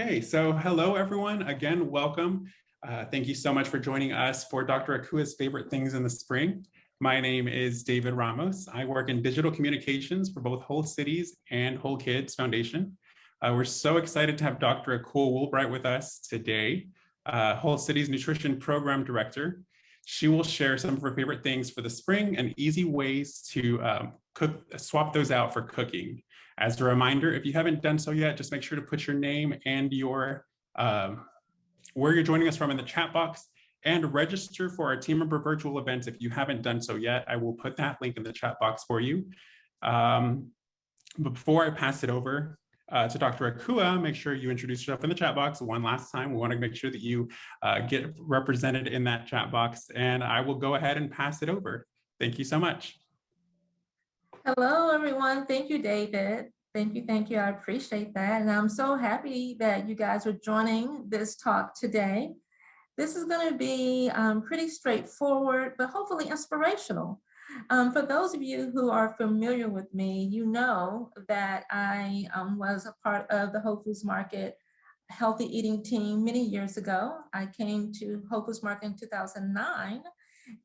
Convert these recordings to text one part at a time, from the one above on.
Okay, so hello everyone. Again, welcome. Thank you so much for joining us for Dr. Akua's Favorite Things in the Spring. My name is David Ramos. I work in digital communications for both Whole Cities and Whole Kids Foundation. We're so excited to have Dr. Akua Woolbright with us today, Whole Cities Nutrition Program Director. She will share some of her favorite things for the spring and easy ways to swap those out for cooking. As a reminder, if you haven't done so yet, just make sure to put your name and your where you're joining us from in the chat box, and register for our team member virtual events if you haven't done so yet. I will put that link in the chat box for you. But before I pass it over to Dr. Akua, make sure you introduce yourself in the chat box one last time. We want to make sure that you get represented in that chat box, and I will go ahead and pass it over. Thank you so much. Hello, everyone. Thank you, David. Thank you. I appreciate that. And I'm so happy that you guys are joining this talk today. This is going to be pretty straightforward, but hopefully inspirational. For those of you who are familiar with me, you know that I was a part of the Whole Foods Market healthy eating team many years ago. I came to Whole Foods Market in 2009,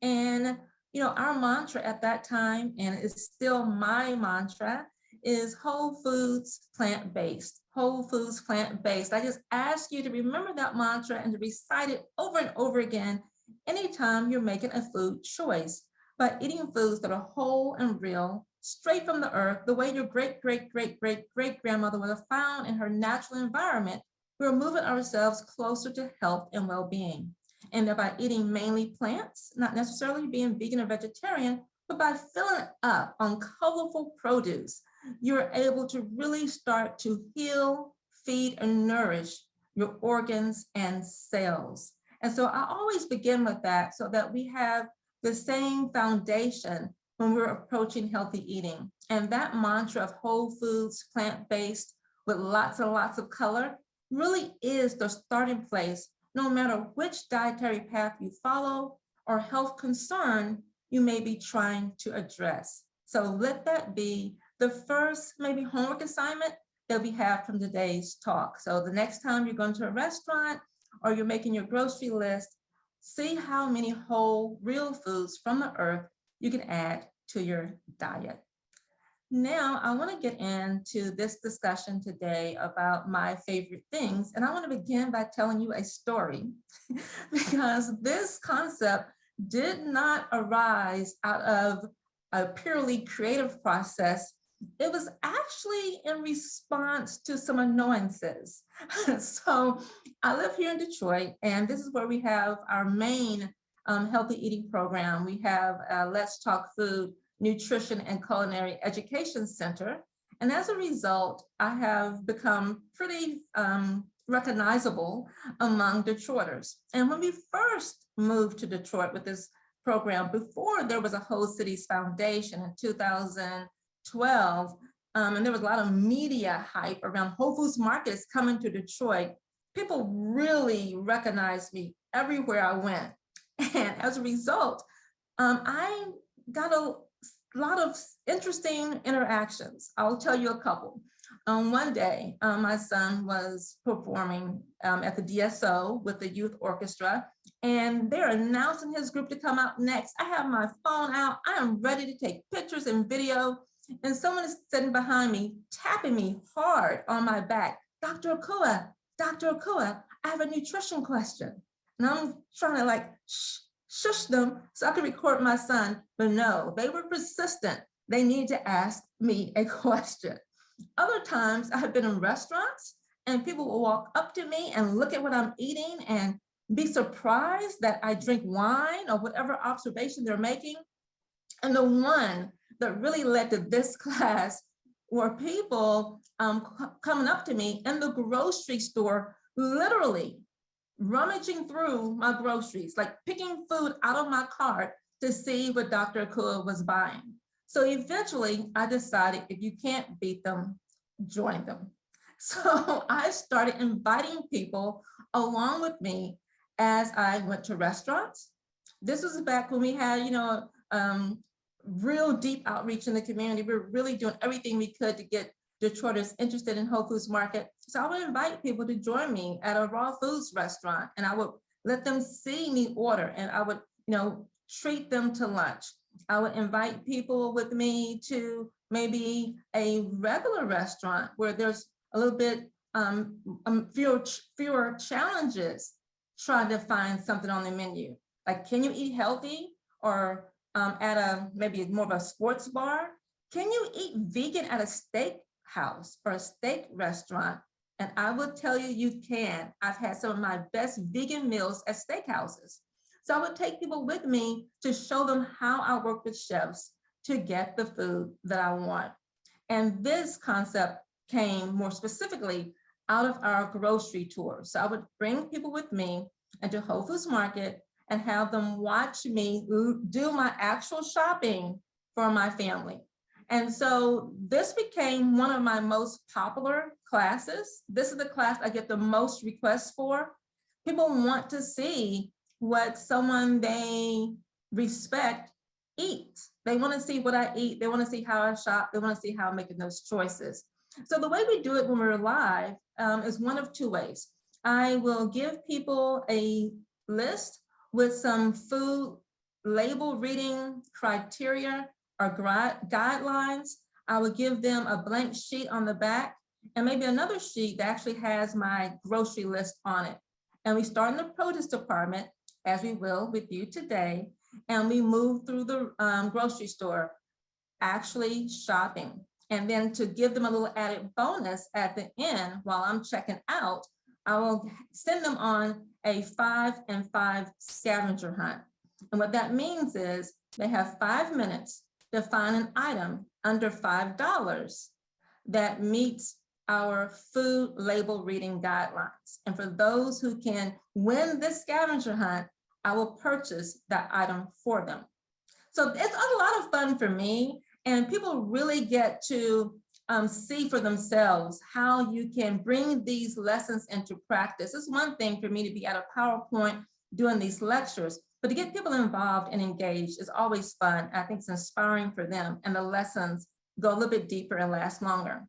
and our mantra at that time, and it's still my mantra, is whole foods, plant-based. Whole foods, plant-based. I just ask you to remember that mantra and to recite it over and over again anytime you're making a food choice, by eating foods that are whole and real, straight from the earth, the way your great-great-great-great-great-grandmother would have found in her natural environment. We're moving ourselves closer to health and well-being. And that by eating mainly plants, not necessarily being vegan or vegetarian, but by filling up on colorful produce, you're able to really start to heal, feed, and nourish your organs and cells. And so I always begin with that so that we have the same foundation when we're approaching healthy eating. And that mantra of whole foods, plant-based, with lots and lots of color, really is the starting place, no matter which dietary path you follow or health concern you may be trying to address. So let that be the first maybe homework assignment that we have from today's talk. So the next time you're going to a restaurant or you're making your grocery list, see how many whole, real foods from the earth you can add to your diet. Now, I want to get into this discussion today about my favorite things. And I want to begin by telling you a story because this concept did not arise out of a purely creative process. It was actually in response to some annoyances. So I live here in Detroit, and this is where we have our main healthy eating program. We have Let's Talk Food, Nutrition and Culinary Education Center. And as a result, I have become pretty recognizable among Detroiters. And when we first moved to Detroit with this program, before there was a Whole Cities Foundation in 2012, and there was a lot of media hype around Whole Foods Markets coming to Detroit, people really recognized me everywhere I went. And as a result, I got a lot of interesting interactions. I'll tell you a couple. One day, my son was performing at the DSO with the youth orchestra, and they're announcing his group to come out next. I have my phone out. I am ready to take pictures and video, and someone is sitting behind me, tapping me hard on my back. Dr. Akua, I have a nutrition question. And I'm trying to shush them so I could record my son, but no, they were persistent. They needed to ask me a question. Other times I have been in restaurants and people will walk up to me and look at what I'm eating and be surprised that I drink wine or whatever observation they're making. And the one that really led to this class were people coming up to me in the grocery store, literally rummaging through my groceries, like picking food out of my cart to see what Dr. Akua was buying. So eventually I decided if you can't beat them, join them. So I started inviting people along with me as I went to restaurants. This was back when we had, real deep outreach in the community. We were really doing everything we could to get Detroit is interested in Whole Foods Market. So I would invite people to join me at a raw foods restaurant, and I would let them see me order, and I would, treat them to lunch. I would invite people with me to maybe a regular restaurant where there's a little bit fewer challenges trying to find something on the menu. Like, can you eat healthy? Or at maybe more of a sports bar? Can you eat vegan at a steak house or a steak restaurant? And I will tell you, you can. I've had some of my best vegan meals at steakhouses. So I would take people with me to show them how I work with chefs to get the food that I want. And this concept came more specifically out of our grocery tour. So I would bring people with me into Whole Foods Market and have them watch me do my actual shopping for my family. And so this became one of my most popular classes. This is the class I get the most requests for. People want to see what someone they respect eats. They want to see what I eat. They want to see how I shop. They want to see how I'm making those choices. So the way we do it when we're live is one of two ways. I will give people a list with some food label reading criteria or guidelines. I would give them a blank sheet on the back and maybe another sheet that actually has my grocery list on it. And we start in the produce department, as we will with you today, and we move through the grocery store, actually shopping. And then to give them a little added bonus at the end while I'm checking out, I will send them on a 5 and 5 scavenger hunt. And what that means is they have 5 minutes to find an item under $5 that meets our food label reading guidelines. And for those who can win this scavenger hunt, I will purchase that item for them. So it's a lot of fun for me, and people really get to see for themselves how you can bring these lessons into practice. It's one thing for me to be at a PowerPoint doing these lectures, but to get people involved and engaged is always fun. I think it's inspiring for them, and the lessons go a little bit deeper and last longer.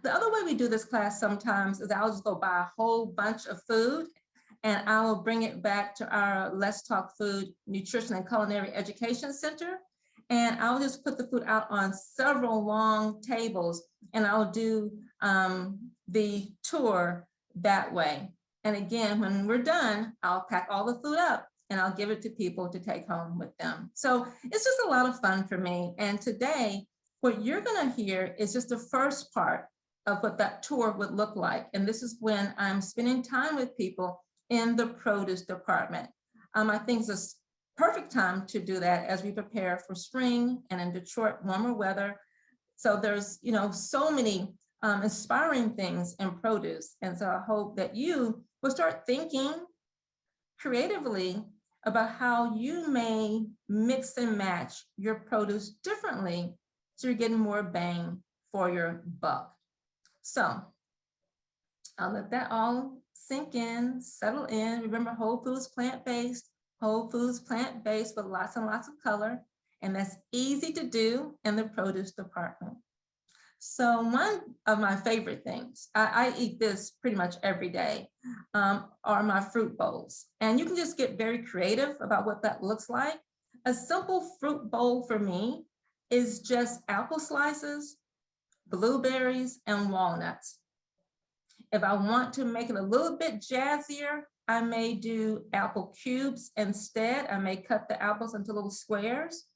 The other way we do this class sometimes is I'll just go buy a whole bunch of food and I will bring it back to our Let's Talk Food Nutrition and Culinary Education Center. And I'll just put the food out on several long tables and I'll do the tour that way. And again, when we're done, I'll pack all the food up and I'll give it to people to take home with them. So it's just a lot of fun for me. And today, what you're gonna hear is just the first part of what that tour would look like. And this is when I'm spending time with people in the produce department. I think it's a perfect time to do that as we prepare for spring and in Detroit, warmer weather. So there's, so many inspiring things in produce. And so I hope that you will start thinking creatively about how you may mix and match your produce differently so you're getting more bang for your buck. So I'll let that all sink in, settle in. Remember, Whole Foods plant-based, Whole Foods plant-based with lots and lots of color. And that's easy to do in the produce department. So one of my favorite things, I eat this pretty much every day, are my fruit bowls. And you can just get very creative about what that looks like. A simple fruit bowl for me is just apple slices, blueberries, and walnuts. If I want to make it a little bit jazzier, I may do apple cubes instead. I may cut the apples into little squares,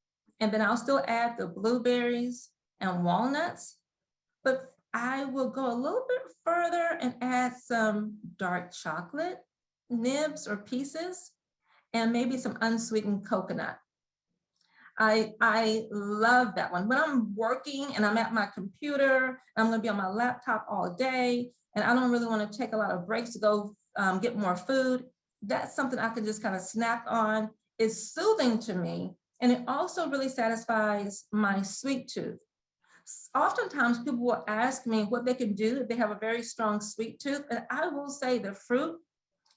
and then I'll still add the blueberries and walnuts, but I will go a little bit further and add some dark chocolate nibs or pieces, and maybe some unsweetened coconut. I love that one. When I'm working and I'm at my computer, I'm gonna be on my laptop all day, and I don't really wanna take a lot of breaks to go get more food, that's something I can just kind of snack on. It's soothing to me, and it also really satisfies my sweet tooth. Oftentimes people will ask me what they can do if they have a very strong sweet tooth, and I will say the fruit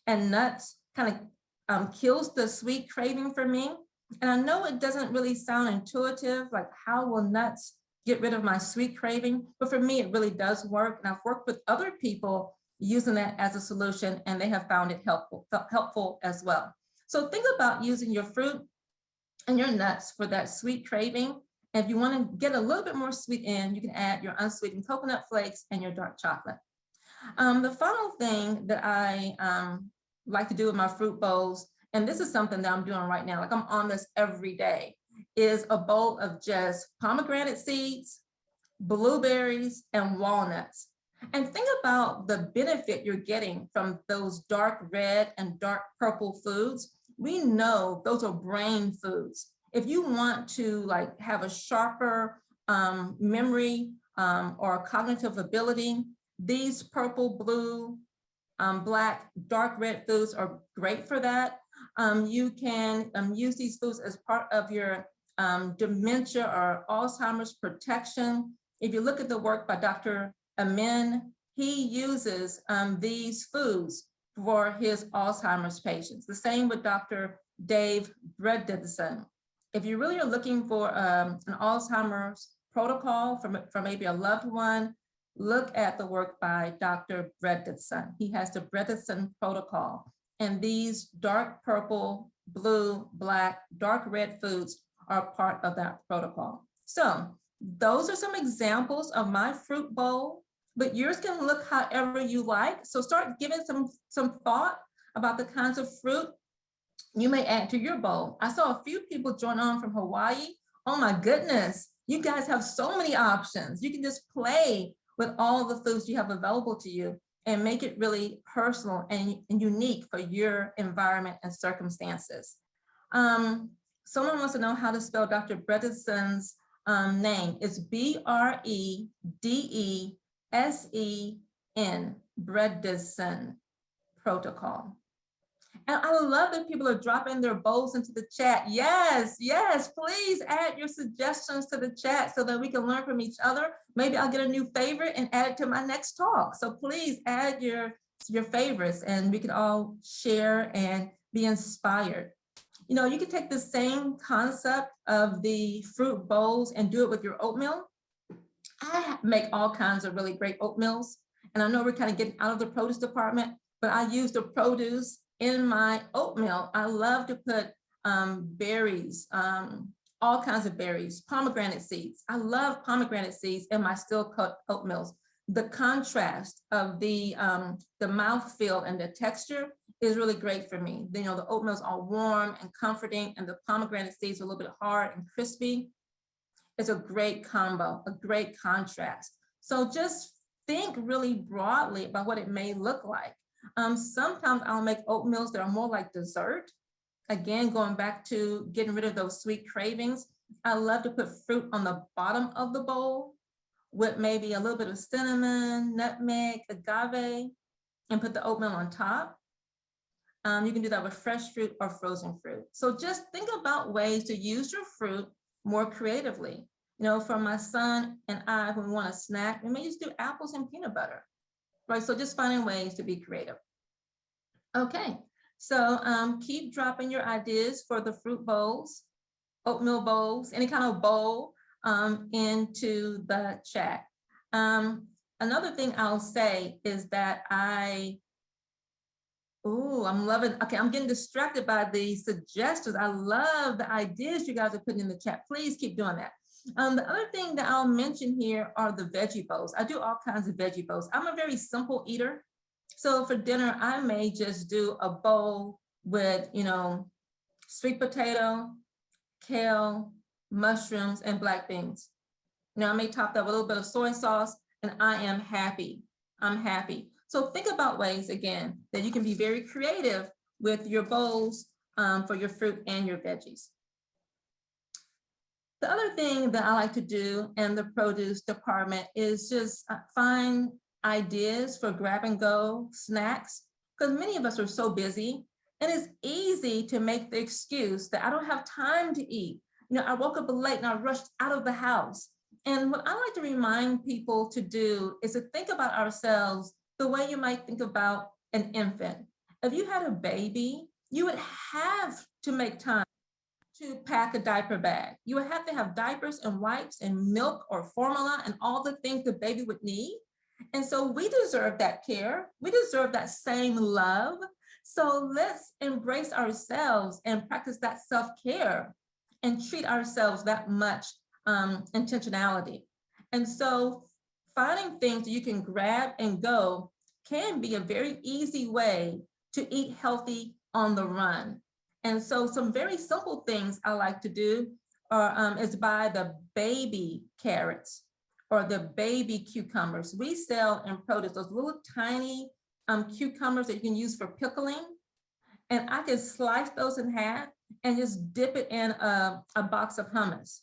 and nuts kind of kills the sweet craving for me. And I know it doesn't really sound intuitive, like how will nuts get rid of my sweet craving. But for me, it really does work. And I've worked with other people using that as a solution, and they have found it helpful as well. So think about using your fruit and your nuts for that sweet craving. And if you want to get a little bit more sweet in, you can add your unsweetened coconut flakes and your dark chocolate. The final thing that I like to do with my fruit bowls, and this is something that I'm doing right now, like I'm on this every day, is a bowl of just pomegranate seeds, blueberries, and walnuts. And think about the benefit you're getting from those dark red and dark purple foods. We know those are brain foods. If you want to like have a sharper memory or cognitive ability, these purple, blue, black, dark red foods are great for that. You can use these foods as part of your dementia or Alzheimer's protection. If you look at the work by Dr. Amin, he uses these foods for his Alzheimer's patients. The same with Dr. Dave Bredesen. If you really are looking for an Alzheimer's protocol for maybe a loved one, look at the work by Dr. Bredesen. He has the Bredesen protocol. And these dark purple, blue, black, dark red foods are part of that protocol. So those are some examples of my fruit bowl, but yours can look however you like. So start giving some thought about the kinds of fruit you may add to your bowl. I saw a few people join on from Hawaii. Oh my goodness, you guys have so many options. You can just play with all the foods you have available to you and make it really personal and unique for your environment and circumstances. Someone wants to know how to spell Dr. Bredesen's name. It's Bredesen, Bredesen protocol. And I love that people are dropping their bowls into the chat. Yes, yes, please add your suggestions to the chat so that we can learn from each other. Maybe I'll get a new favorite and add it to my next talk. So please add your favorites and we can all share and be inspired. You know, you can take the same concept of the fruit bowls and do it with your oatmeal. I make all kinds of really great oatmeals. And I know we're kind of getting out of the produce department, but I use the produce in my oatmeal. I love to put berries, all kinds of berries, pomegranate seeds. I love pomegranate seeds in my still cut oatmeals. The contrast of the mouthfeel and the texture is really great for me. You know, the oatmeal's all warm and comforting, and the pomegranate seeds are a little bit hard and crispy. It's a great combo, a great contrast. So just think really broadly about what it may look like. Sometimes I'll make oatmeals that are more like dessert. Again, going back to getting rid of those sweet cravings. I love to put fruit on the bottom of the bowl with maybe a little bit of cinnamon, nutmeg, agave, and put the oatmeal on top. You can do that with fresh fruit or frozen fruit. So just think about ways to use your fruit more creatively. You know, for my son and I, when we want a snack, we may just do apples and peanut butter, right? So just finding ways to be creative. Okay, so keep dropping your ideas for the fruit bowls, oatmeal bowls, any kind of bowl into the chat. Another thing I'll say is that I'm loving, okay, I'm getting distracted by the suggestions. I love the ideas you guys are putting in the chat. Please keep doing that. The other thing that I'll mention here are the veggie bowls. I do all kinds of veggie bowls. I'm a very simple eater. So for dinner, I may just do a bowl with, you know, sweet potato, kale, mushrooms, and black beans. Now I may top that with a little bit of soy sauce, and I am happy. I'm happy. So think about ways, again, that you can be very creative with your bowls for your fruit and your veggies. The other thing that I like to do in the produce department is just find ideas for grab and go snacks, because many of us are so busy and it's easy to make the excuse that I don't have time to eat. You know, I woke up late and I rushed out of the house. And what I like to remind people to do is to think about ourselves the way you might think about an infant. If you had a baby, you would have to make time to pack a diaper bag. You would have to have diapers and wipes and milk or formula and all the things the baby would need. And so we deserve that care. We deserve that same love. So let's embrace ourselves and practice that self-care and treat ourselves that much intentionality. And so finding things that you can grab and go can be a very easy way to eat healthy on the run. And so some very simple things I like to do is buy the baby carrots or the baby cucumbers. We sell in produce those little tiny cucumbers that you can use for pickling. And I can slice those in half and just dip it in a box of hummus.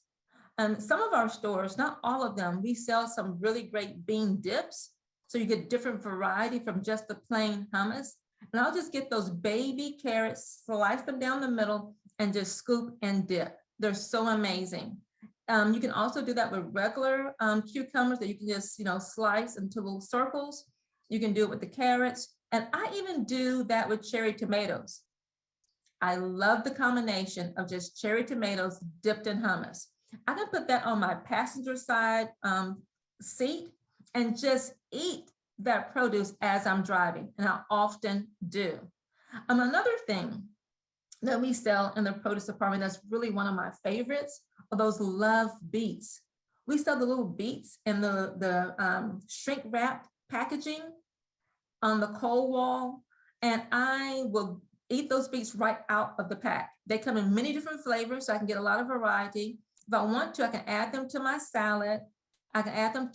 Some of our stores, not all of them, we sell some really great bean dips. So you get different variety from just the plain hummus. And I'll just get those baby carrots, slice them down the middle, and just scoop and dip. They're so amazing. You can also do that with regular cucumbers that you can just, slice into little circles. You can do it with the carrots. And I even do that with cherry tomatoes. I love the combination of just cherry tomatoes dipped in hummus. I can put that on my passenger side seat and just eat that produce as I'm driving, and I often do. Another thing that we sell in the produce department that's really one of my favorites are those love beets. We sell the little beets in the shrink wrapped packaging on the cold wall, and I will eat those beets right out of the pack. They come in many different flavors, so I can get a lot of variety. If I want to, I can add them to my salad. I can add them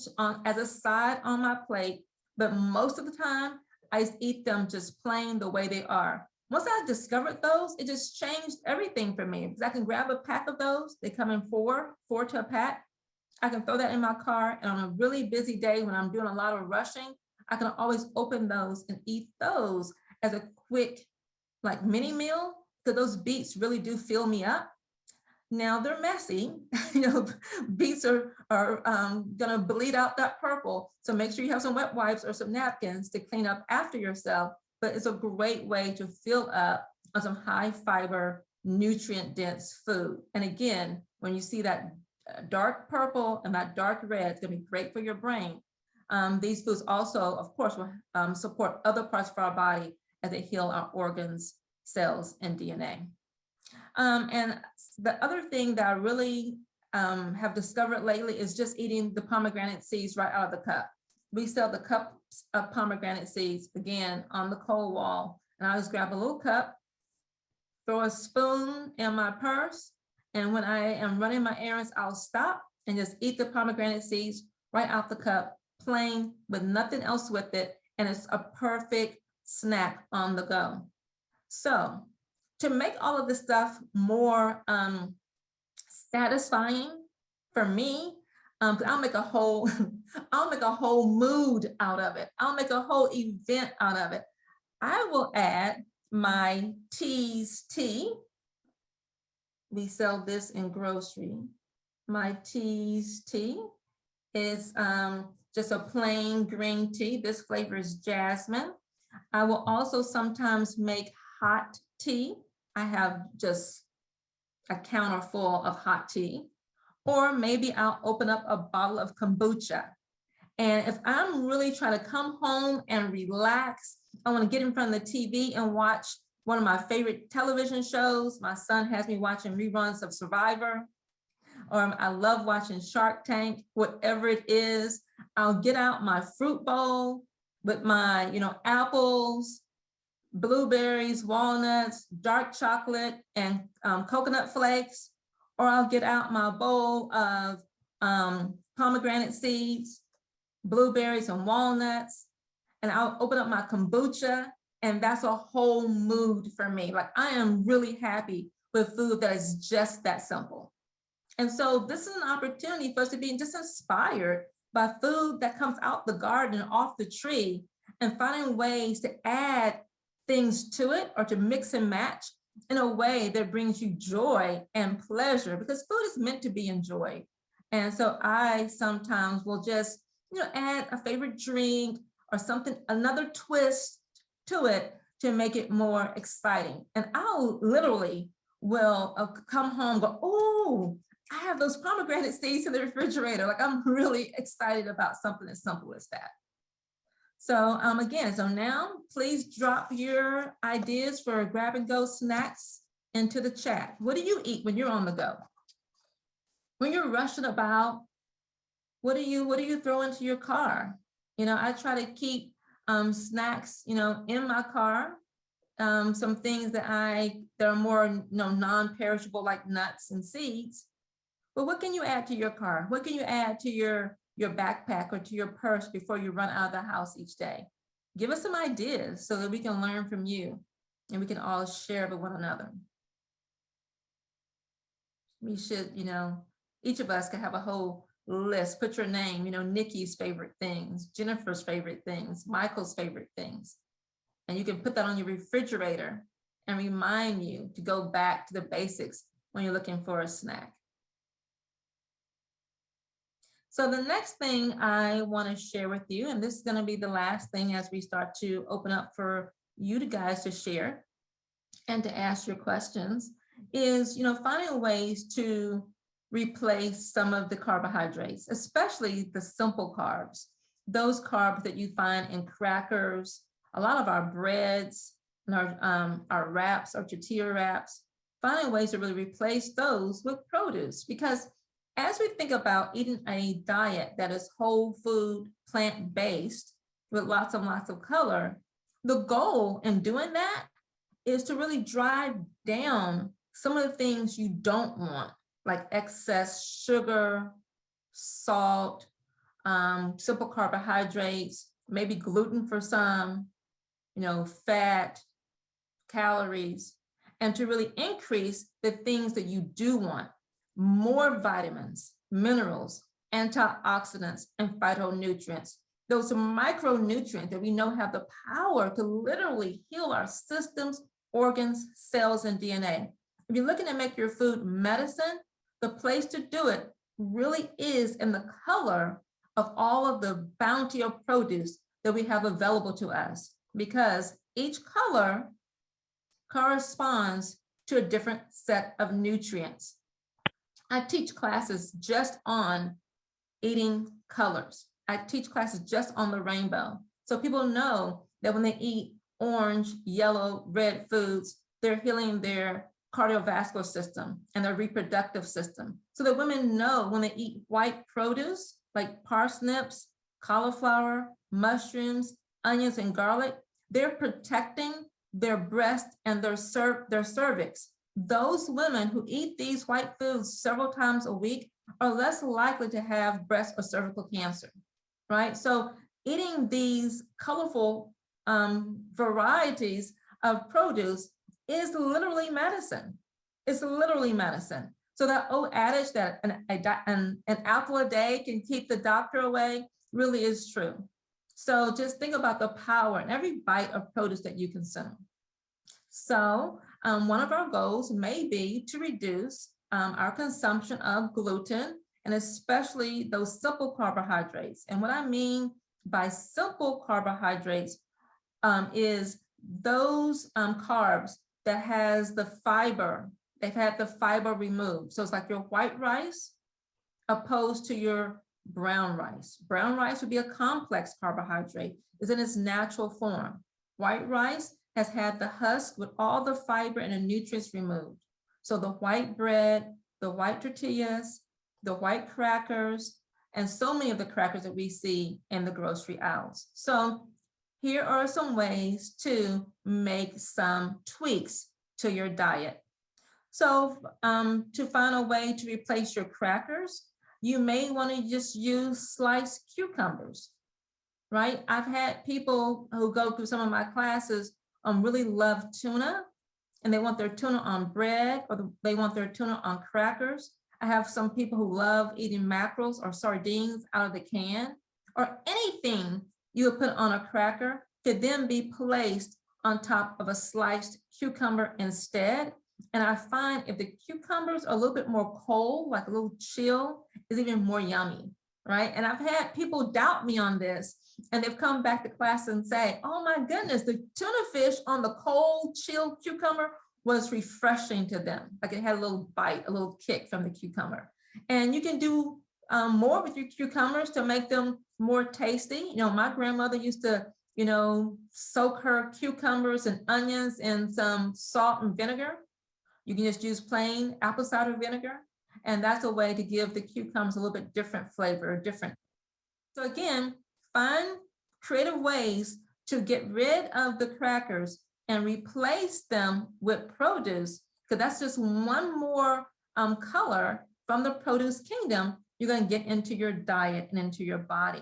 as a side on my plate, but most of the time, I just eat them just plain the way they are. Once I discovered those, it just changed everything for me because I can grab a pack of those. They come in four to a pack. I can throw that in my car, and on a really busy day when I'm doing a lot of rushing, I can always open those and eat those as a quick, mini meal, because those beets really do fill me up. Now they're messy, beets are gonna bleed out that purple. So make sure you have some wet wipes or some napkins to clean up after yourself, but it's a great way to fill up on some high fiber, nutrient dense food. And again, when you see that dark purple and that dark red, it's gonna be great for your brain. These foods also, of course, will support other parts of our body as they heal our organs, cells, and DNA. And the other thing that I really have discovered lately is just eating the pomegranate seeds right out of the cup. We sell the cups of pomegranate seeds, again, on the cold wall. And I just grab a little cup, throw a spoon in my purse, and when I am running my errands, I'll stop and just eat the pomegranate seeds right out the cup, plain, with nothing else with it, and it's a perfect snack on the go. So to make all of this stuff more satisfying for me, I'll make a whole mood out of it. I'll make a whole event out of it. I will add my Tea's tea. We sell this in grocery. My Tea's tea is just a plain green tea. This flavor is jasmine. I will also sometimes make hot tea. I have just a counter full of hot tea. Or maybe I'll open up a bottle of kombucha. And if I'm really trying to come home and relax, I want to get in front of the TV and watch one of my favorite television shows. My son has me watching reruns of Survivor, or I love watching Shark Tank, whatever it is. I'll get out my fruit bowl with my, apples, blueberries, walnuts, dark chocolate, and coconut flakes, or I'll get out my bowl of pomegranate seeds, blueberries, and walnuts, and I'll open up my kombucha, and that's a whole mood for me. I am really happy with food that is just that simple. And so this is an opportunity for us to be just inspired by food that comes out the garden, off the tree, and finding ways to add things to it or to mix and match in a way that brings you joy and pleasure, because food is meant to be enjoyed. And so I sometimes will just, add a favorite drink or something, another twist to it to make it more exciting. And I'll literally will come home and go, oh, I have those pomegranate seeds in the refrigerator. Like, I'm really excited about something as simple as that. So again, so now please drop your ideas for grab and go snacks into the chat. What do you eat when you're on the go? When you're rushing about, what do you throw into your car? You know, I try to keep snacks, you know, in my car. Some things that are more, you know, non-perishable, like nuts and seeds. But what can you add to your car? What can you add to your backpack or to your purse before you run out of the house each day? Give us some ideas so that we can learn from you and we can all share with one another. We should, you know, each of us can have a whole list. Put your name, you know, Nikki's favorite things, Jennifer's favorite things, Michael's favorite things. And you can put that on your refrigerator and remind you to go back to the basics when you're looking for a snack. So the next thing I want to share with you, and this is going to be the last thing as we start to open up for you guys to share and to ask your questions, is, you know, finding ways to replace some of the carbohydrates, especially the simple carbs, those carbs that you find in crackers, a lot of our breads, and our wraps, our tortilla wraps, finding ways to really replace those with produce. Because as we think about eating a diet that is whole food, plant-based, with lots and lots of color, the goal in doing that is to really drive down some of the things you don't want, like excess sugar, salt, simple carbohydrates, maybe gluten for some, you know, fat, calories, and to really increase the things that you do want. More vitamins, minerals, antioxidants, and phytonutrients. Those are micronutrients that we know have the power to literally heal our systems, organs, cells, and DNA. If you're looking to make your food medicine, the place to do it really is in the color of all of the bounty of produce that we have available to us, because each color corresponds to a different set of nutrients. I teach classes just on eating colors. I teach classes just on the rainbow. So people know that when they eat orange, yellow, red foods, they're healing their cardiovascular system and their reproductive system. So that women know when they eat white produce, like parsnips, cauliflower, mushrooms, onions, and garlic, they're protecting their breast and their cervix. Those women who eat these white foods several times a week are less likely to have breast or cervical cancer, right? So eating these colorful varieties of produce is literally medicine. It's literally medicine. So that old adage that an apple a day can keep the doctor away really is true. So just think about the power in every bite of produce that you consume. So one of our goals may be to reduce our consumption of gluten, and especially those simple carbohydrates. And what I mean by simple carbohydrates is those carbs that has the fiber, they've had the fiber removed. So it's like your white rice opposed to your brown rice. Brown rice would be a complex carbohydrate, is in its natural form. White rice has had the husk with all the fiber and the nutrients removed. So the white bread, the white tortillas, the white crackers, and so many of the crackers that we see in the grocery aisles. So here are some ways to make some tweaks to your diet. So to find a way to replace your crackers, you may want to just use sliced cucumbers, right? I've had people who go through some of my classes really love tuna, and they want their tuna on bread, or they want their tuna on crackers. I have some people who love eating mackerels or sardines out of the can, or anything you would put on a cracker could then be placed on top of a sliced cucumber instead. And I find if the cucumbers are a little bit more cold, like a little chill, is even more yummy, right? And I've had people doubt me on this, and they've come back to class and say, oh my goodness, the tuna fish on the cold, chilled cucumber was refreshing to them. Like it had a little bite, a little kick from the cucumber. And you can do more with your cucumbers to make them more tasty. You know, my grandmother used to, you know, soak her cucumbers and onions in some salt and vinegar. You can just use plain apple cider vinegar. And that's a way to give the cucumbers a little bit different flavor, different. So again, find creative ways to get rid of the crackers and replace them with produce, because that's just one more color from the produce kingdom you're going to get into your diet and into your body.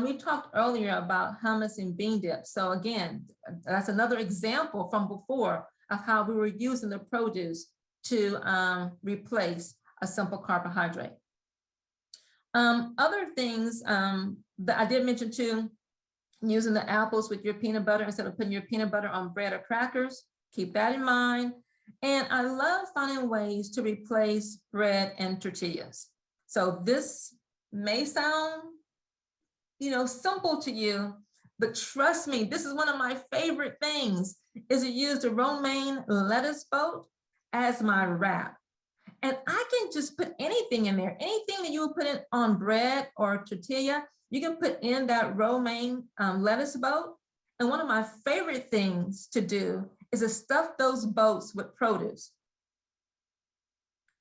We talked earlier about hummus and bean dip. So again, that's another example from before of how we were using the produce to replace a simple carbohydrate. Other things that I did mention too, using the apples with your peanut butter instead of putting your peanut butter on bread or crackers, keep that in mind. And I love finding ways to replace bread and tortillas. So this may sound, you know, simple to you, but trust me, this is one of my favorite things, is to use the romaine lettuce boat as my wrap. And I can just put anything in there, anything that you would put in on bread or tortilla, you can put in that romaine lettuce boat. And one of my favorite things to do is to stuff those boats with produce.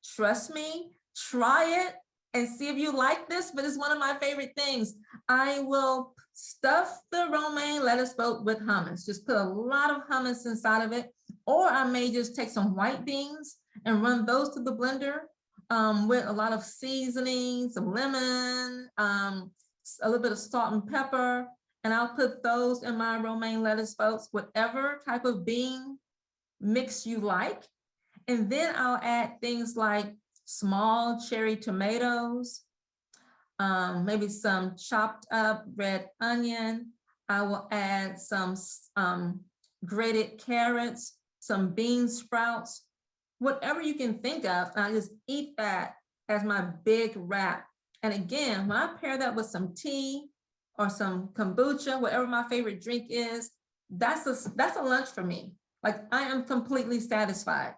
Trust me, try it and see if you like this, but it's one of my favorite things. I will stuff the romaine lettuce boat with hummus, just put a lot of hummus inside of it. Or I may just take some white beans and run those through the blender with a lot of seasoning, some lemon, a little bit of salt and pepper, and I'll put those in my romaine lettuce boats, whatever type of bean mix you like. And then I'll add things like small cherry tomatoes, maybe some chopped up red onion. I will add some grated carrots, some bean sprouts, whatever you can think of. And I just eat that as my big wrap. And again, when I pair that with some tea or some kombucha, whatever my favorite drink is, that's a lunch for me. Like I am completely satisfied.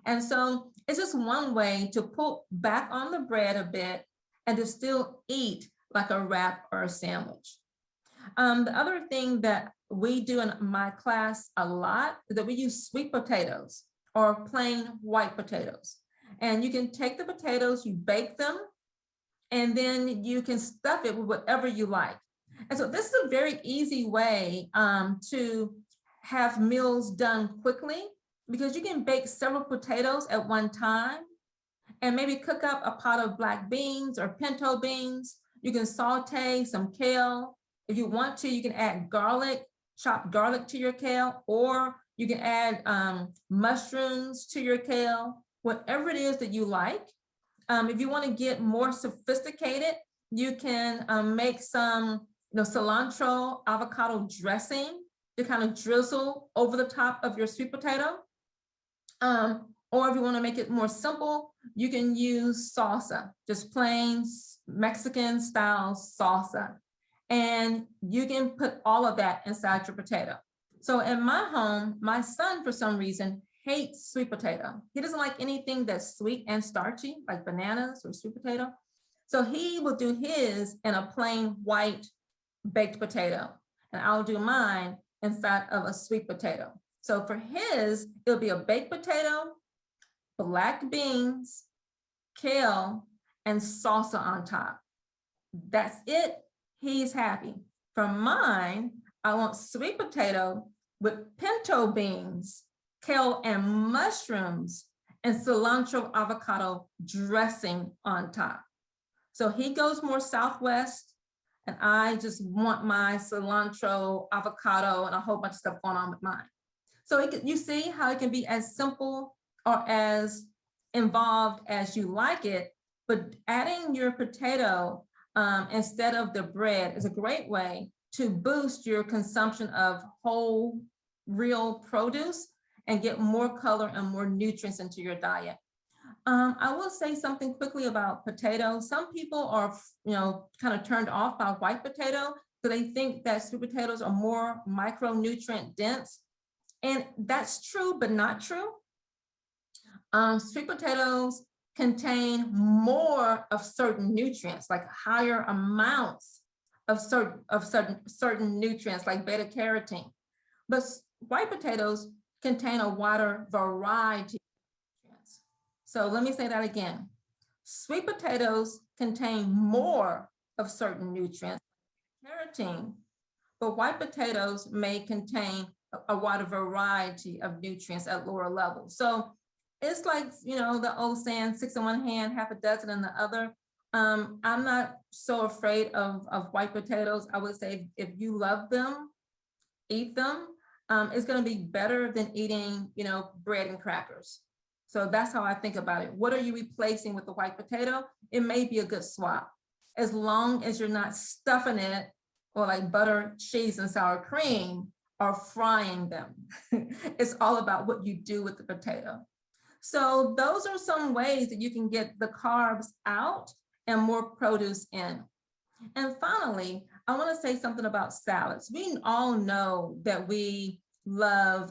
And so it's just one way to pull back on the bread a bit and to still eat like a wrap or a sandwich. The other thing that we do in my class a lot is that we use sweet potatoes or plain white potatoes. And you can take the potatoes, you bake them, and then you can stuff it with whatever you like. And so this is a very easy way to have meals done quickly, because you can bake several potatoes at one time and maybe cook up a pot of black beans or pinto beans. You can saute some kale. If you want to, you can add garlic, chopped garlic to your kale, or you can add mushrooms to your kale, whatever it is that you like. If you want to get more sophisticated, you can make some cilantro avocado dressing to kind of drizzle over the top of your sweet potato. Or if you want to make it more simple, you can use salsa, just plain Mexican style salsa. And you can put all of that inside your potato. So in my home, my son, for some reason, hates sweet potato. He doesn't like anything that's sweet and starchy, like bananas or sweet potato. So he will do his in a plain white baked potato, and I'll do mine inside of a sweet potato. So for his, it'll be a baked potato, black beans, kale, and salsa on top. That's it. He's happy. For mine, I want sweet potato with pinto beans, kale and mushrooms, and cilantro avocado dressing on top. So he goes more Southwest, and I just want my cilantro avocado and a whole bunch of stuff going on with mine. So you see how it can be as simple or as involved as you like it, but adding your potato instead of the bread is a great way to boost your consumption of whole, real produce and get more color and more nutrients into your diet. I will say something quickly about potatoes. Some people are, kind of turned off by white potato, so they think that sweet potatoes are more micronutrient dense. And that's true, but not true. Sweet potatoes contain more of certain nutrients, like higher amounts of certain nutrients, like beta carotene. But white potatoes contain a wider variety of nutrients. So let me say that again. Sweet potatoes contain more of certain nutrients, carotene, but white potatoes may contain a wider variety of nutrients at lower levels. So it's like, the old saying, six in one hand, half a dozen in the other. I'm not so afraid of white potatoes. I would say if you love them, eat them. It's going to be better than eating, bread and crackers. So that's how I think about it. What are you replacing with the white potato? It may be a good swap, as long as you're not stuffing it or like butter, cheese, and sour cream or frying them. It's all about what you do with the potato. So those are some ways that you can get the carbs out and more produce in. And finally, I want to say something about salads. We all know that we love,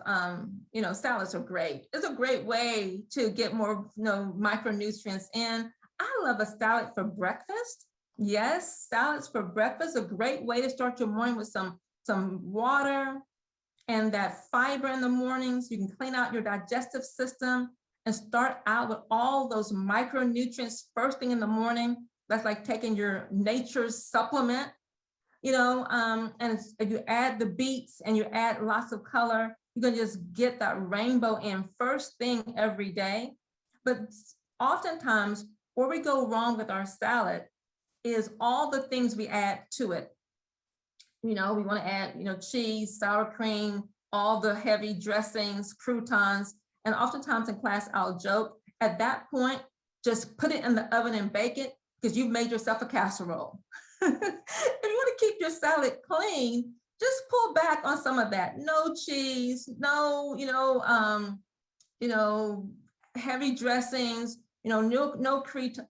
salads are great. It's a great way to get more, micronutrients in. I love a salad for breakfast. Yes, salads for breakfast, a great way to start your morning with some water and that fiber in the mornings. You can clean out your digestive system and start out with all those micronutrients first thing in the morning. That's like taking your nature's supplement, and if you add the beets and you add lots of color, you're gonna just get that rainbow in first thing every day. But oftentimes where we go wrong with our salad is all the things we add to it. We want to add, cheese, sour cream, all the heavy dressings, croutons, and oftentimes in class I'll joke, at that point, just put it in the oven and bake it, because you've made yourself a casserole. If you want to keep your salad clean, just pull back on some of that. No cheese, no, heavy dressings, no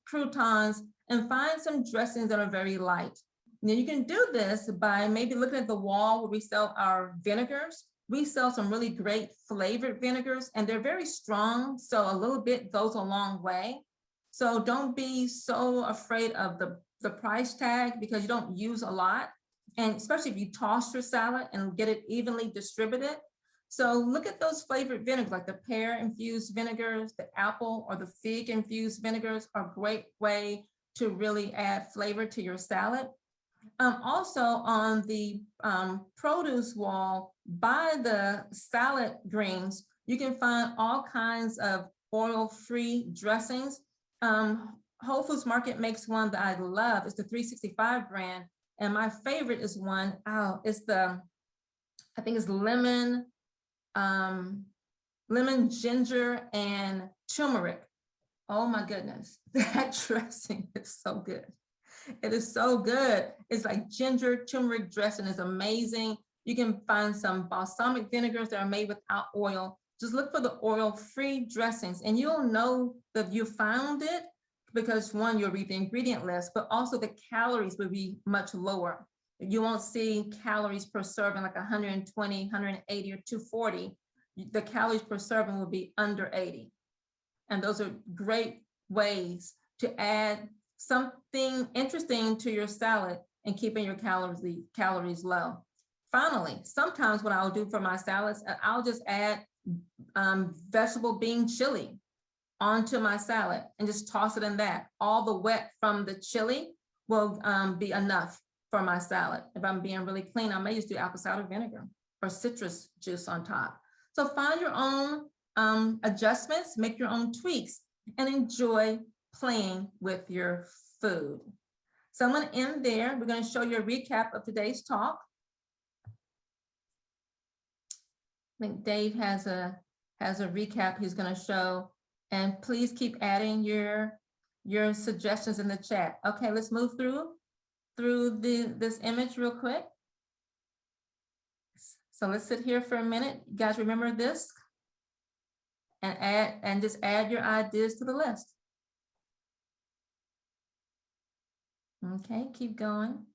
croutons, and find some dressings that are very light. And then you can do this by maybe looking at the wall where we sell our vinegars. We sell some really great flavored vinegars, and they're very strong, so a little bit goes a long way. So don't be so afraid of the price tag, because you don't use a lot. And especially if you toss your salad and get it evenly distributed. So look at those flavored vinegars, like the pear infused vinegars, the apple or the fig infused vinegars are a great way to really add flavor to your salad. Also on the produce wall by the salad greens, you can find all kinds of oil-free dressings. Whole Foods Market makes one that I love. It's the 365 brand. And my favorite is one, it's I think it's lemon, ginger, and turmeric. Oh my goodness, that dressing is so good. It is so good. It's like ginger, turmeric dressing is amazing. You can find some balsamic vinegars that are made without oil. Just look for the oil-free dressings, and you'll know that you found it because, one, you'll read the ingredient list, but also the calories will be much lower. You won't see calories per serving like 120, 180, or 240. The calories per serving will be under 80. And those are great ways to add something interesting to your salad and keeping your calories low. Finally, sometimes what I'll do for my salads, I'll just add vegetable bean chili onto my salad and just toss it in that. All the wet from the chili will be enough for my salad. If I'm being really clean, I may just do apple cider vinegar or citrus juice on top. So find your own adjustments, make your own tweaks, and enjoy playing with your food. So I'm going to end there. We're going to show you a recap of today's talk. I think Dave has a recap he's going to show, and please keep adding your suggestions in the chat. Okay, let's move through this image real quick. So let's sit here for a minute. You guys remember this? And just add your ideas to the list. Okay, keep going.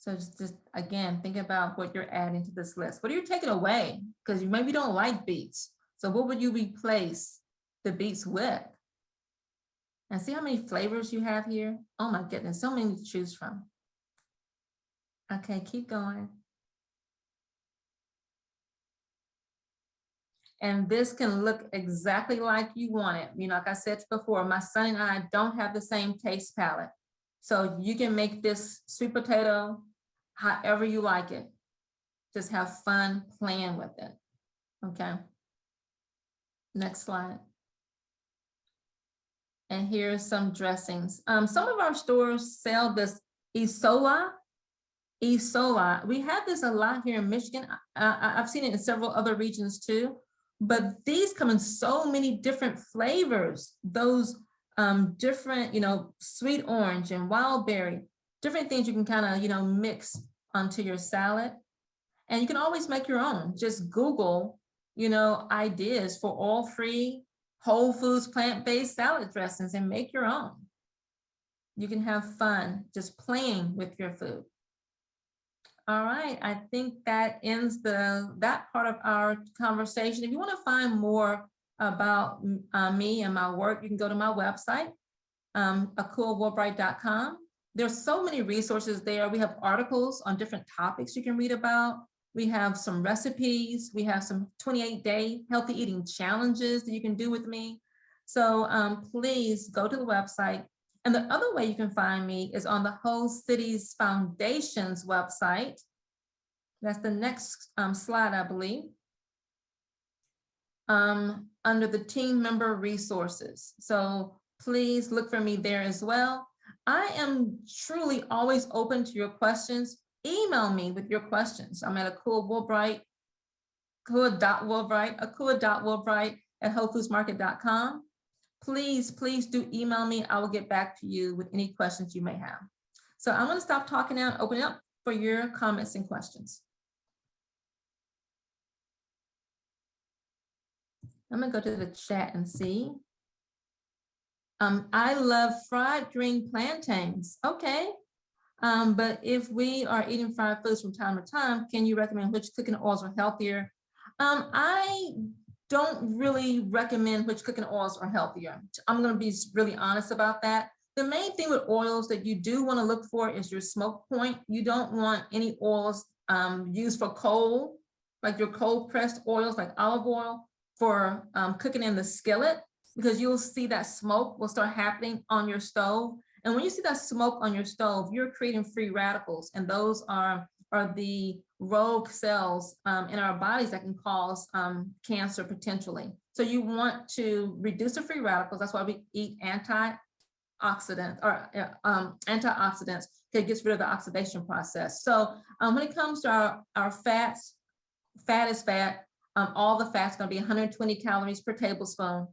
So just again, think about what you're adding to this list. What are you taking away? Because you maybe don't like beets. So what would you replace the beets with? And see how many flavors you have here? Oh my goodness, so many to choose from. Okay, keep going. And this can look exactly like you want it. You know, like I said before, my son and I don't have the same taste palette. So you can make this sweet potato however you like it. Just have fun playing with it. Okay. Next slide. And here's some dressings. Some of our stores sell this isola. Isola. We have this a lot here in Michigan. I've seen it in several other regions too. But these come in so many different flavors. Those different, you know, sweet orange and wild berry, different things you can kind of, you know, mix onto your salad. And you can always make your own. Just Google, you know, ideas for oil-free, whole foods, plant-based salad dressings and make your own. You can have fun just playing with your food. All right, I think that ends that part of our conversation. If you want to find more about me and my work, you can go to my website, akuawoolbright.com. There's so many resources there. We have articles on different topics you can read about. We have some recipes. We have some 28-day healthy eating challenges that you can do with me. So please go to the website. And the other way you can find me is on the Whole Cities Foundation's website. That's the next slide, I believe. Under the team member resources. So please look for me there as well. I am truly always open to your questions. Email me with your questions. I'm at Akua.Woolbright, Akua.Woolbright@wholefoodsmarket.com. Please do email me. I will get back to you with any questions you may have. So I'm going to stop talking now and open it up for your comments and questions. I'm going to go to the chat and see. I love fried green plantains. Okay. But if we are eating fried foods from time to time, can you recommend which cooking oils are healthier? I don't really recommend which cooking oils are healthier. I'm going to be really honest about that. The main thing with oils that you do want to look for is your smoke point. You don't want any oils used for cold, like your cold pressed oils like olive oil for cooking in the skillet, because you'll see that smoke will start happening on your stove. And when you see that smoke on your stove, you're creating free radicals, and those are the rogue cells in our bodies that can cause cancer potentially. So you want to reduce the free radicals. That's why we eat antioxidants. It gets rid of the oxidation process. So when it comes to our fats, fat is fat. All the fats are going to be 120 calories per tablespoon.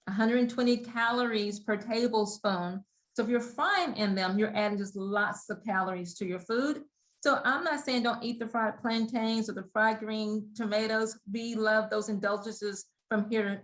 120 calories per tablespoon. So if you're frying in them, you're adding just lots of calories to your food. So I'm not saying don't eat the fried plantains or the fried green tomatoes. We love those indulgences from time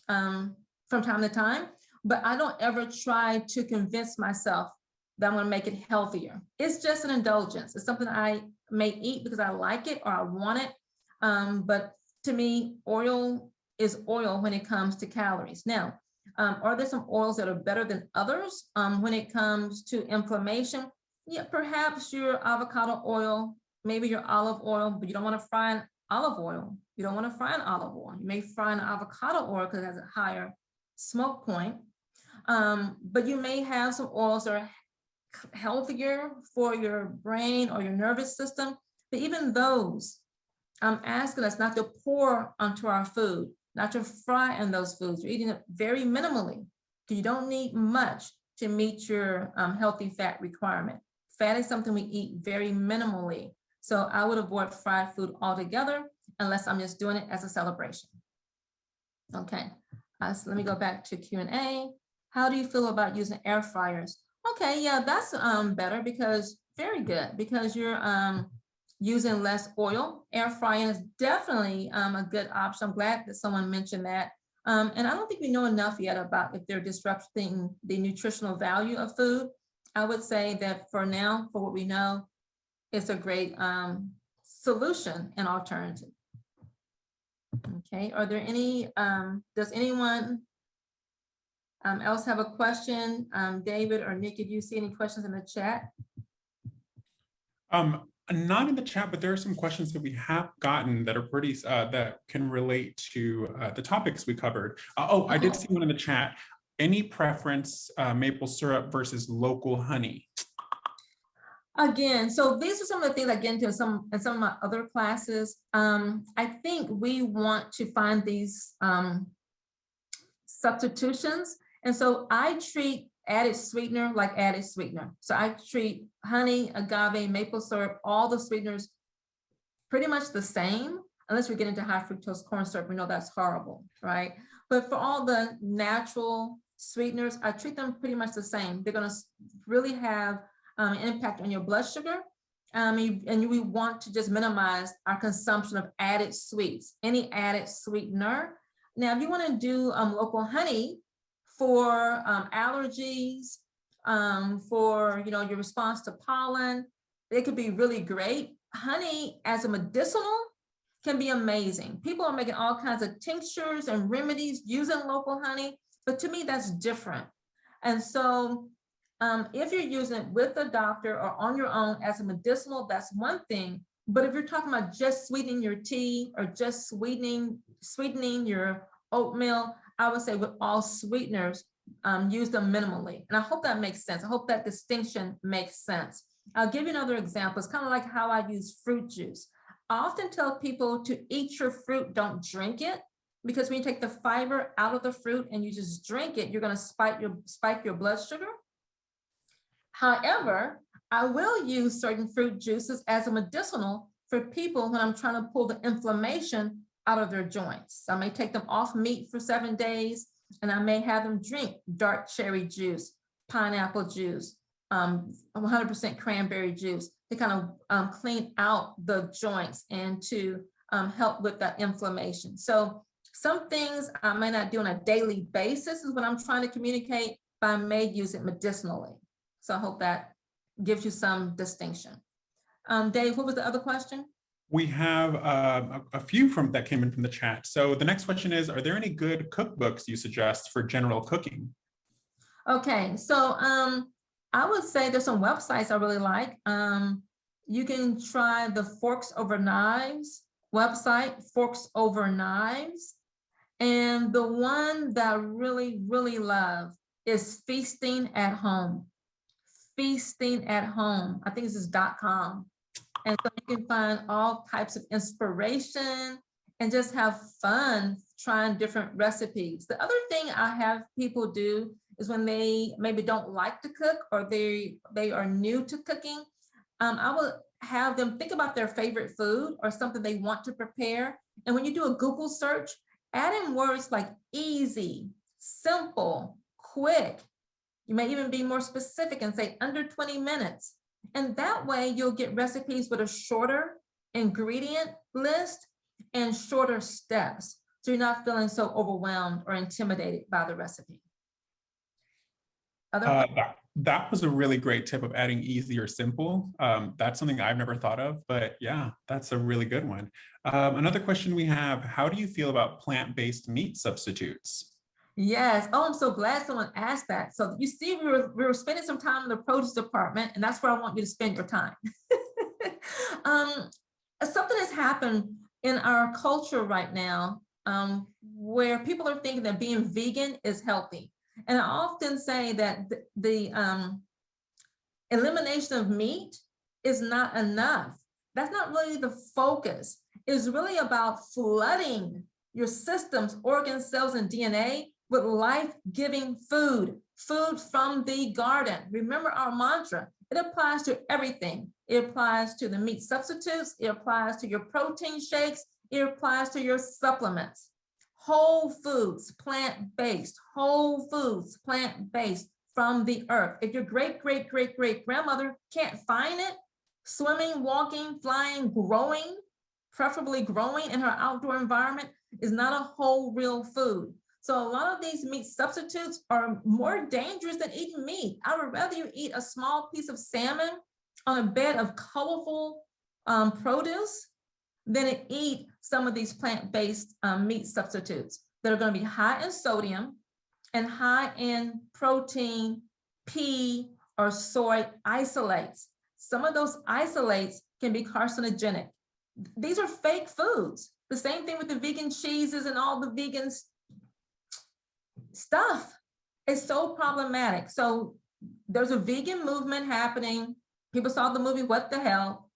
to time, but I don't ever try to convince myself that I'm going to make it healthier. It's just an indulgence. It's something I may eat because I like it or I want it. But to me, oil is oil when it comes to calories. Now, are there some oils that are better than others when it comes to inflammation? Yeah, perhaps your avocado oil, maybe your olive oil, but you don't want to fry an olive oil. You don't want to fry an olive oil. You may fry an avocado oil because it has a higher smoke point. But you may have some oils that are healthier for your brain or your nervous system. But even those, I'm asking us not to pour onto our food, not to fry in those foods. You're eating it very minimally. You don't need much to meet your healthy fat requirement. Fat is something we eat very minimally. So I would avoid fried food altogether unless I'm just doing it as a celebration. Okay, so let me go back to Q&A. How do you feel about using air fryers? Okay, yeah, that's better because very good because you're using less oil. Air frying is definitely a good option. I'm glad that someone mentioned that. And I don't think we know enough yet about if they're disrupting the nutritional value of food. I would say that for now, for what we know, it's a great solution and alternative. Okay, are there any, does anyone else have a question? David or Nikki, do you see any questions in the chat? Not in the chat, but there are some questions that we have gotten that are pretty, that can relate to the topics we covered. I did see one in the chat. Any preference, maple syrup versus local honey? Again, so these are some of the things I get into in some of my other classes. I think we want to find these substitutions. And so I treat added sweetener like added sweetener. So I treat honey, agave, maple syrup, all the sweeteners pretty much the same, unless we get into high fructose corn syrup. We know that's horrible, right? But for all the natural sweeteners, I treat them pretty much the same. They're going to really have an impact on your blood sugar. And we want to just minimize our consumption of added sweets, any added sweetener. Now, if you want to do local honey for allergies, for your response to pollen, it could be really great. Honey as a medicinal can be amazing. People are making all kinds of tinctures and remedies using local honey, but to me, that's different. And so if you're using it with a doctor or on your own as a medicinal, that's one thing. But if you're talking about just sweetening your tea or just sweetening your oatmeal, I would say with all sweeteners, use them minimally. And I hope that makes sense. I hope that distinction makes sense. I'll give you another example. It's kind of like how I use fruit juice. I often tell people to eat your fruit, don't drink it, because when you take the fiber out of the fruit and you just drink it, you're going to spike your blood sugar. However, I will use certain fruit juices as a medicinal for people when I'm trying to pull the inflammation out of their joints. I may take them off meat for 7 days, and I may have them drink dark cherry juice, pineapple juice, 100% cranberry juice to kind of clean out the joints and to help with that inflammation. So some things I may not do on a daily basis is what I'm trying to communicate, but I may use it medicinally. So I hope that gives you some distinction. Dave, what was the other question? We have a few that came in from the chat. So the next question is, are there any good cookbooks you suggest for general cooking? Okay, so I would say there's some websites I really like. You can try the Forks Over Knives website, Forks Over Knives. And the one that I really, really love is Feasting at Home. Feasting at Home. I think this is .com. And so you can find all types of inspiration and just have fun trying different recipes. The other thing I have people do is when they maybe don't like to cook or they are new to cooking, I will have them think about their favorite food or something they want to prepare. And when you do a Google search, add in words like easy, simple, quick. You may even be more specific and say under 20 minutes. And that way you'll get recipes with a shorter ingredient list and shorter steps. So you're not feeling so overwhelmed or intimidated by the recipe. That was a really great tip of adding easy or simple. That's something I've never thought of, but yeah, that's a really good one. Another question we have, how do you feel about plant-based meat substitutes? Yes. Oh, I'm so glad someone asked that. So you see, we were spending some time in the produce department, and that's where I want you to spend your time. Something has happened in our culture right now where people are thinking that being vegan is healthy. And I often say that the elimination of meat is not enough. That's not really the focus. It's really about flooding your systems, organs, cells, and DNA with life-giving food from the garden. Remember our mantra, it applies to everything. It applies to the meat substitutes, it applies to your protein shakes, it applies to your supplements. Whole foods, plant-based, whole foods, plant-based from the earth. If your great-great-great-great-grandmother can't find it, swimming, walking, flying, growing, preferably growing in her outdoor environment, is not a whole real food. So a lot of these meat substitutes are more dangerous than eating meat. I would rather you eat a small piece of salmon on a bed of colorful produce than to eat some of these plant-based meat substitutes that are going to be high in sodium and high in protein, pea, or soy isolates. Some of those isolates can be carcinogenic. These are fake foods. The same thing with the vegan cheeses and all the vegan stuff. It's so problematic. So there's a vegan movement happening. People saw the movie What the Hell?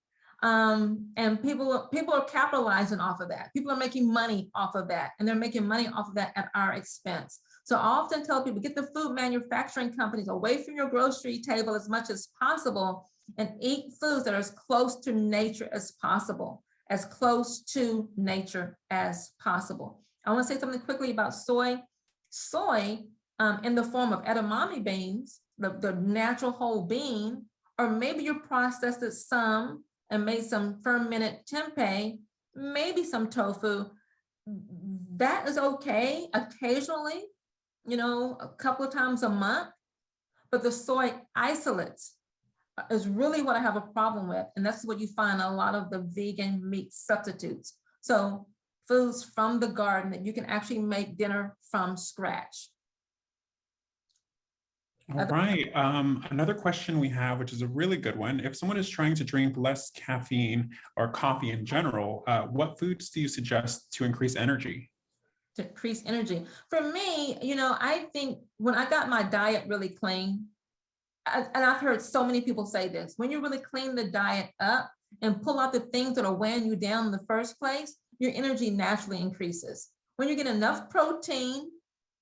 And people are capitalizing off of that. People are making money off of that, and they're making money off of that at our expense. So I often tell people, get the food manufacturing companies away from your grocery table as much as possible and eat foods that are as close to nature as possible, as close to nature as possible. I want to say something quickly about soy. Soy in the form of edamame beans, the natural whole bean, or maybe you processed it some and made some fermented tempeh, maybe some tofu. That is okay occasionally, you know, a couple of times a month, but the soy isolates is really what I have a problem with. And that's what you find a lot of the vegan meat substitutes. So foods from the garden that you can actually make dinner from scratch. All right. Another question we have, which is a really good one. If someone is trying to drink less caffeine or coffee in general, what foods do you suggest to increase energy? To increase energy. For me, you know, I think when I got my diet really clean, and I've heard so many people say this, when you really clean the diet up and pull out the things that are weighing you down in the first place, your energy naturally increases. When you get enough protein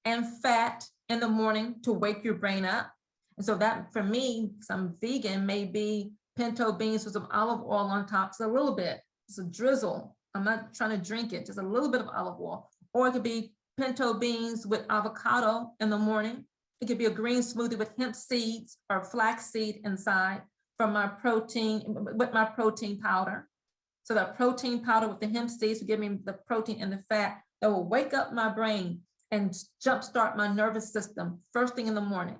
and fat in the morning to wake your brain up. And so that for me, some vegan may be pinto beans with some olive oil on top, just a little bit, just a drizzle. I'm not trying to drink it, just a little bit of olive oil. Or it could be pinto beans with avocado in the morning. It could be a green smoothie with hemp seeds or flax seed inside from my protein, with my protein powder. So that protein powder with the hemp seeds will give me the protein and the fat that will wake up my brain and jumpstart my nervous system first thing in the morning.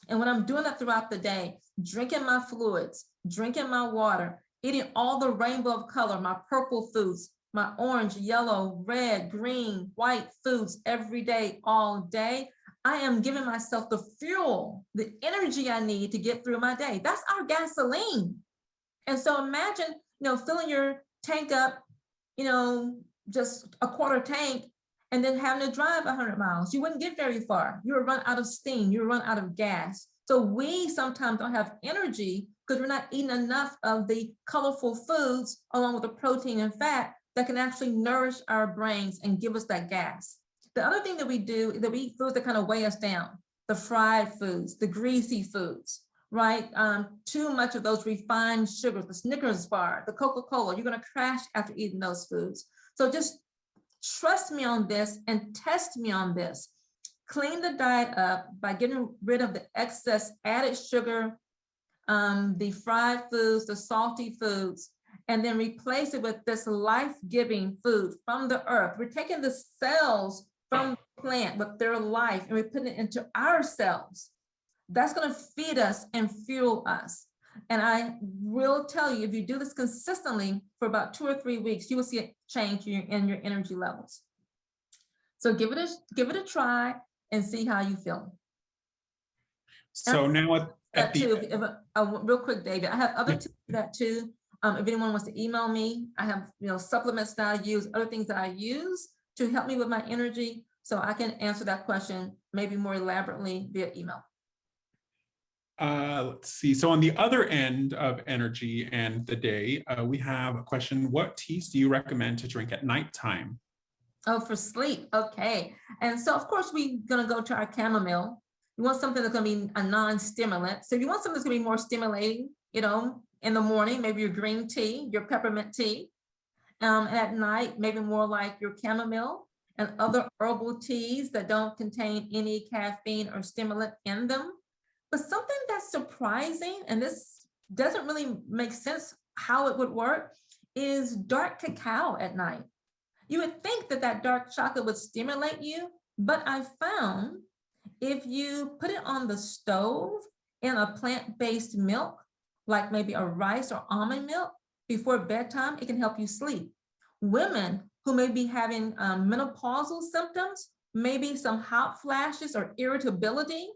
And when I'm doing that throughout the day, drinking my fluids, drinking my water, eating all the rainbow of color, my purple foods, my orange, yellow, red, green, white foods every day, all day, I am giving myself the fuel, the energy I need to get through my day. That's our gasoline. And so imagine, you know, filling your tank up, you know, just a quarter tank, and then having to drive 100 miles. You wouldn't get very far. You would run out of steam. You would run out of gas. So we sometimes don't have energy because we're not eating enough of the colorful foods along with the protein and fat that can actually nourish our brains and give us that gas. The other thing that we do is that we eat foods that kind of weigh us down. The fried foods, the greasy foods, right? Too much of those refined sugars, the Snickers bar, the Coca-Cola, you're gonna crash after eating those foods. So just trust me on this and test me on this. Clean the diet up by getting rid of the excess added sugar, the fried foods, the salty foods, and then replace it with this life-giving food from the earth. We're taking the cells from the plant with their life and we're putting it into our cells. That's gonna feed us and fuel us. And I will tell you, if you do this consistently for about 2 or 3 weeks, you will see a change in your energy levels. So give it a try and see how you feel. So now at the real quick, David, I have other tips for that too. If anyone wants to email me, I have supplements that I use, other things that I use to help me with my energy, so I can answer that question maybe more elaborately via email. Let's see. So on the other end of energy and the day, we have a question. What teas do you recommend to drink at nighttime? Oh, for sleep. Okay. And so, of course, we're going to go to our chamomile. You want something that's going to be a non-stimulant. So if you want something that's going to be more stimulating, in the morning, maybe your green tea, your peppermint tea. And at night, maybe more like your chamomile and other herbal teas that don't contain any caffeine or stimulant in them. But something that's surprising, and this doesn't really make sense how it would work, is dark cacao at night. You would think that dark chocolate would stimulate you, but I found if you put it on the stove in a plant-based milk like maybe a rice or almond milk before bedtime, it can help you sleep. Women who may be having menopausal symptoms, maybe some hot flashes or irritability,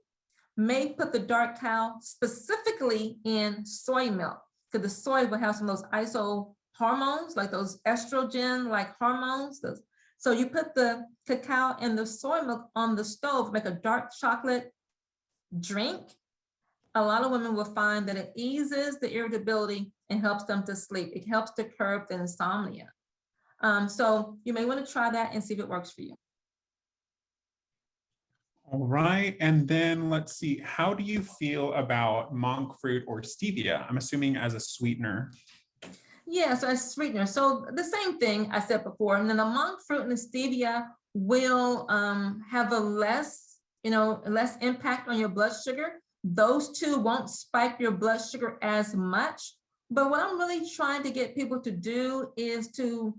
may put the dark cacao specifically in soy milk, because the soy will have some of those iso hormones, like those estrogen like hormones. So you put the cacao and the soy milk on the stove, make a dark chocolate drink. A lot of women will find that it eases the irritability and helps them to sleep. It helps to curb the insomnia. So you may want to try that and see if it works for you. All right, and then let's see, how do you feel about monk fruit or stevia? I'm assuming as a sweetener. Yeah, so as sweetener. So the same thing I said before, and then the monk fruit and the stevia will have a less impact on your blood sugar. Those two won't spike your blood sugar as much. But what I'm really trying to get people to do is to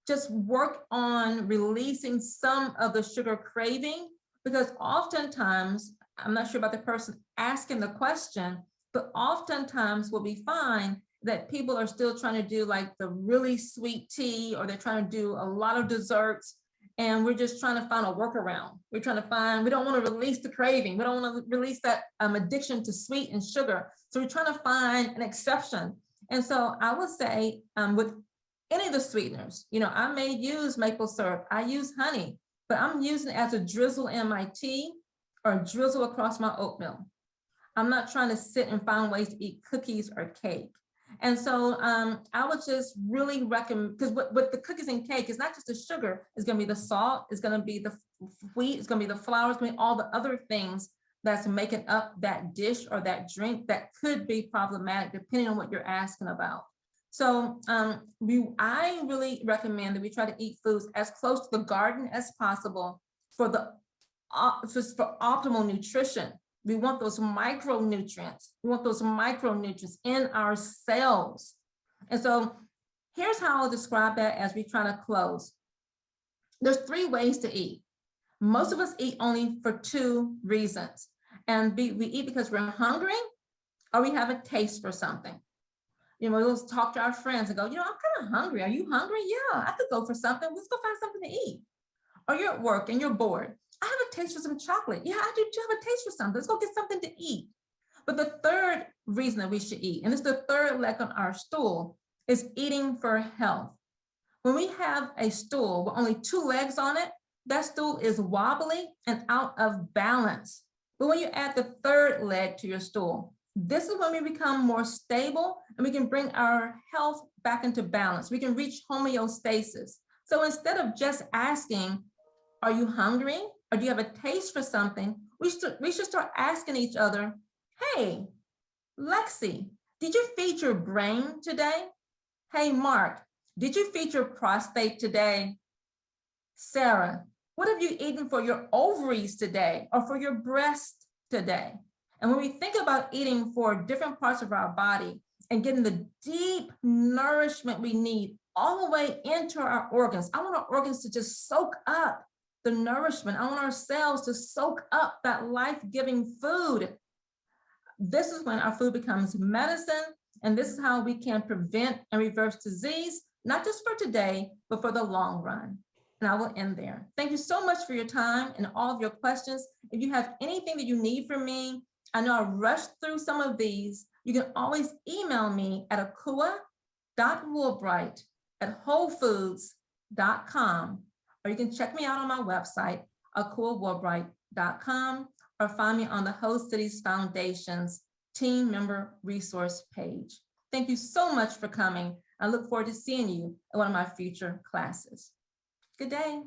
just work on releasing some of the sugar craving, because oftentimes, I'm not sure about the person asking the question, but oftentimes what we find that people are still trying to do like the really sweet tea, or they're trying to do a lot of desserts, and we're just trying to find a workaround. We don't want to release the craving. We don't want to release that addiction to sweet and sugar. So we're trying to find an exception. And so I would say with any of the sweeteners, I may use maple syrup, I use honey, but I'm using it as a drizzle in my tea or a drizzle across my oatmeal. I'm not trying to sit and find ways to eat cookies or cake. And so I would just really recommend, because with the cookies and cake, it's not just the sugar, it's going to be the salt, it's going to be the wheat, it's going to be the flour, it's going to be all the other things that's making up that dish or that drink that could be problematic depending on what you're asking about. So I really recommend that we try to eat foods as close to the garden as possible for optimal nutrition. We want those micronutrients. We want those micronutrients in our cells. And so here's how I'll describe that as we try to close. There's 3 ways to eat. Most of us eat only for 2 reasons. And we eat because we're hungry, or we have a taste for something. We'll talk to our friends and go, I'm kind of hungry. Are you hungry? Yeah, I could go for something. Let's go find something to eat. Or you're at work and you're bored. I have a taste for some chocolate. Yeah, I do too have a taste for something. Let's go get something to eat. But the third reason that we should eat, and it's the third leg on our stool, is eating for health. When we have a stool with only 2 legs on it, that stool is wobbly and out of balance. But when you add the third leg to your stool, this is when we become more stable and we can bring our health back into balance. We can reach homeostasis. So instead of just asking, are you hungry? Or do you have a taste for something? We should start asking each other, hey, Lexi, did you feed your brain today? Hey, Mark, did you feed your prostate today? Sarah, what have you eaten for your ovaries today or for your breast today? And when we think about eating for different parts of our body and getting the deep nourishment we need all the way into our organs, I want our organs to just soak up the nourishment. I want our cells to soak up that life-giving food. This is when our food becomes medicine, and this is how we can prevent and reverse disease, not just for today, but for the long run. And I will end there. Thank you so much for your time and all of your questions. If you have anything that you need from me, I know I rushed through some of these. You can always email me at akua.woolbright@wholefoods.com, or you can check me out on my website, akuawoolbright.com, or find me on the Host Cities Foundation's team member resource page. Thank you so much for coming. I look forward to seeing you in one of my future classes. Good day.